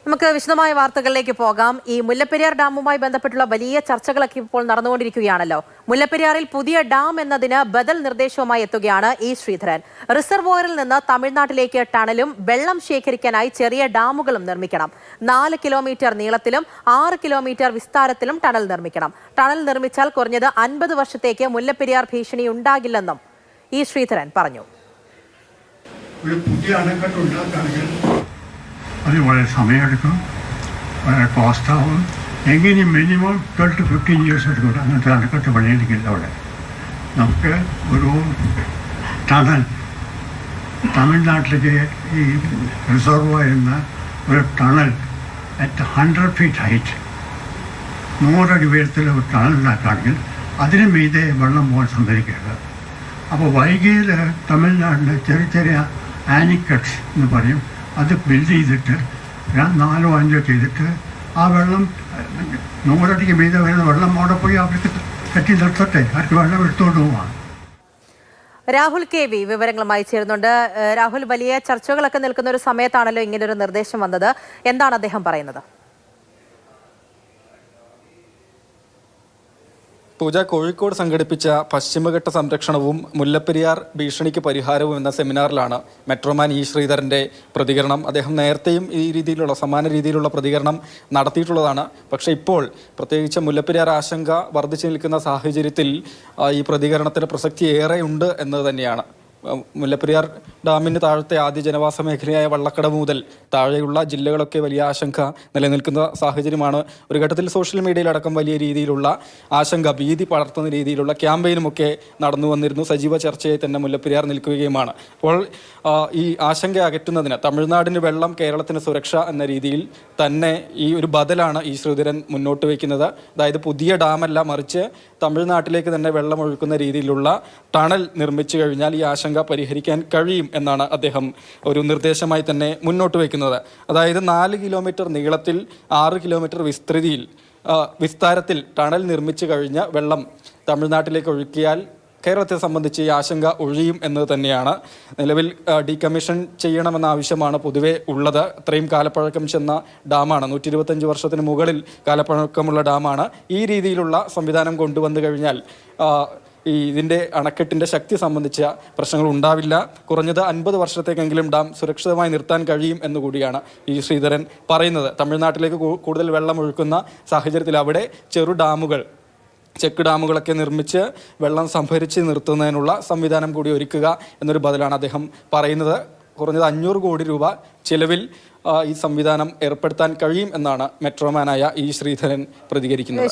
നമുക്ക് വിശദമായ വാർത്തകളിലേക്ക് പോകാം. ഈ മുല്ലപ്പെരിയാർ ഡാമുമായി ബന്ധപ്പെട്ടുള്ള വലിയ ചർച്ചകളൊക്കെ ഇപ്പോൾ നടന്നുകൊണ്ടിരിക്കുകയാണല്ലോ. മുല്ലപ്പെരിയാറിൽ പുതിയ ഡാം എന്നതിന് ബദൽ നിർദ്ദേശവുമായി എത്തുകയാണ് ഇ ശ്രീധരൻ. റിസർവോയറിൽ നിന്ന് തമിഴ്നാട്ടിലേക്ക് ടണലും വെള്ളം ശേഖരിക്കാനായി ചെറിയ ഡാമുകളും നിർമ്മിക്കണം. 4 കിലോമീറ്റർ നീളത്തിലും 6 കിലോമീറ്റർ വിസ്താരത്തിലും ടണൽ നിർമ്മിക്കണം. ടണൽ നിർമ്മിച്ചാൽ കുറഞ്ഞത് 50 വർഷത്തേക്ക് മുല്ലപ്പെരിയാർ ഭീഷണി ഉണ്ടാകില്ലെന്നും ഇ ശ്രീധരൻ പറഞ്ഞു. ഒരു പുതിയ അണക്കെട്ട് ഉണ്ടാക്കുകയാണെങ്കിൽ അത് വളരെ സമയമെടുക്കും, വളരെ കോസ്റ്റാവും. എങ്ങനെയും മിനിമം 12 to 15 years എടുക്കും അങ്ങനത്തെ അണക്കെട്ട് പണിയെടുക്കില്ല. അവിടെ നമുക്ക് ഒരു ടണൽ തമിഴ്നാട്ടിലേക്ക് ഈ റിസർവോയറിൽ ഒരു ടണൽ അറ്റ് 100 feet ഹൈറ്റ് 100 അടി ഉയരത്തിൽ ഒരു ടണൽ ഉണ്ടാക്കുകയാണെങ്കിൽ അതിന് മീതെ വെള്ളം പോകാൻ സമ്മതിക്കരുത്. അപ്പോൾ വൈകിയിൽ തമിഴ്നാട്ടിൽ ചെറിയ ചെറിയ ആനിക്കട്ട്സ് എന്ന് പറയും, അത് ബിൽഡ് ചെയ്തിട്ട് 4 or 5 ചെയ്തിട്ട് ആ വെള്ളം 100 അടിക്ക് മീതെ വരുന്ന വെള്ളം അവിടെ പോയി അവർക്ക് കെട്ടി നിർത്തട്ടെ, അവർക്ക് വെള്ളം എടുത്തുകൊണ്ട് പോവാം. രാഹുൽ KV വിവരങ്ങളുമായി ചേരുന്നുണ്ട്. രാഹുൽ, വലിയ ചർച്ചകളൊക്കെ നിൽക്കുന്ന ഒരു സമയത്താണല്ലോ ഇങ്ങനൊരു നിർദ്ദേശം വന്നത്. എന്താണ് അദ്ദേഹം പറയുന്നത്? പൂജ, കോഴിക്കോട് സംഘടിപ്പിച്ച പശ്ചിമഘട്ട സംരക്ഷണവും മുല്ലപ്പെരിയാർ ഭീഷണിക്ക് പരിഹാരവും എന്ന സെമിനാറിലാണ് മെട്രോമാൻ ഇ ശ്രീധരൻ്റെ പ്രതികരണം. അദ്ദേഹം നേരത്തെയും ഈ രീതിയിലുള്ള സമാന രീതിയിലുള്ള പ്രതികരണം നടത്തിയിട്ടുള്ളതാണ്. പക്ഷേ ഇപ്പോൾ പ്രത്യേകിച്ച് മുല്ലപ്പെരിയാർ ആശങ്ക വർദ്ധിച്ചു നിൽക്കുന്ന സാഹചര്യത്തിൽ ഈ പ്രതികരണത്തിന് പ്രസക്തി ഏറെയുണ്ട് എന്നത് തന്നെയാണ്. മുല്ലപ്പെരിയാർ ഡാമിന് താഴത്തെ ആദ്യ ജനവാസ മേഖലയായ വള്ളക്കടവ് മുതൽ താഴെയുള്ള ജില്ലകളൊക്കെ വലിയ ആശങ്ക നിലനിൽക്കുന്ന സാഹചര്യമാണ്. ഒരു ഘട്ടത്തിൽ സോഷ്യൽ മീഡിയയിലടക്കം വലിയ രീതിയിലുള്ള ആശങ്ക, ഭീതി പടർത്തുന്ന രീതിയിലുള്ള ക്യാമ്പയിനുമൊക്കെ നടന്നു വന്നിരുന്നു. സജീവ ചർച്ചയായി തന്നെ മുല്ലപ്പെരിയാർ നിൽക്കുകയുമാണ്. അപ്പോൾ ഈ ആശങ്ക അകറ്റുന്നതിന് തമിഴ്നാടിന് വെള്ളം, കേരളത്തിന് സുരക്ഷ എന്ന രീതിയിൽ തന്നെ ഈ ഒരു ബദലാണ് ഈ ശ്രീധരൻ മുന്നോട്ട് വയ്ക്കുന്നത്. അതായത് പുതിയ ഡാമല്ല, മറിച്ച് തമിഴ്നാട്ടിലേക്ക് തന്നെ വെള്ളം ഒഴുക്കുന്ന രീതിയിലുള്ള ടണൽ നിർമ്മിച്ചു കഴിഞ്ഞാൽ ഈ ആശങ്ക പരിഹരിക്കാൻ കഴിയും എന്നാണ് അദ്ദേഹം ഒരു നിർദ്ദേശമായി തന്നെ മുന്നോട്ട് വയ്ക്കുന്നത്. അതായത് 4 കിലോമീറ്റർ നീളത്തിൽ 6 കിലോമീറ്റർ വിസ്താരത്തിൽ ടണൽ നിർമ്മിച്ചു കഴിഞ്ഞ വെള്ളം തമിഴ്നാട്ടിലേക്ക് ഒഴുക്കിയാൽ കേരളത്തെ സംബന്ധിച്ച് ഈ ആശങ്ക ഒഴിയും എന്നത് തന്നെയാണ്. നിലവിൽ ഡീകമ്മീഷൻ ചെയ്യണമെന്ന ആവശ്യമാണ് പൊതുവെ ഉള്ളത്. അത്രയും കാലപ്പഴക്കം ചെന്ന ഡാമാണ്, 125 വർഷത്തിന് മുകളിൽ കാലപ്പഴക്കമുള്ള ഡാമാണ്. ഈ രീതിയിലുള്ള സംവിധാനം കൊണ്ടുവന്നു കഴിഞ്ഞാൽ ഇതിൻ്റെ അണക്കെട്ടിൻ്റെ ശക്തി സംബന്ധിച്ച പ്രശ്നങ്ങൾ ഉണ്ടാവില്ല. കുറഞ്ഞത് 50 വർഷത്തേക്കെങ്കിലും ഡാം സുരക്ഷിതമായി നിർത്താൻ കഴിയും എന്നുകൂടിയാണ് ഈ ശ്രീധരൻ പറയുന്നത്. തമിഴ്നാട്ടിലേക്ക് കൂടുതൽ വെള്ളം ഒഴുക്കുന്ന സാഹചര്യത്തിൽ അവിടെ ചെറു ഡാമുകൾ, ചെക്ക് ഡാമുകളൊക്കെ നിർമ്മിച്ച് വെള്ളം സംഭരിച്ച് നിർത്തുന്നതിനുള്ള സംവിധാനം കൂടി ഒരുക്കുക എന്നൊരു ബദലാണ് അദ്ദേഹം പറയുന്നത്. കുറഞ്ഞത് 500 കോടി രൂപ ചിലവിൽ ഈ സംവിധാനം ഏർപ്പെടുത്താൻ കഴിയും എന്നാണ് മെട്രോമാനായ ഇ ശ്രീധരൻ പ്രതികരിക്കുന്നത്.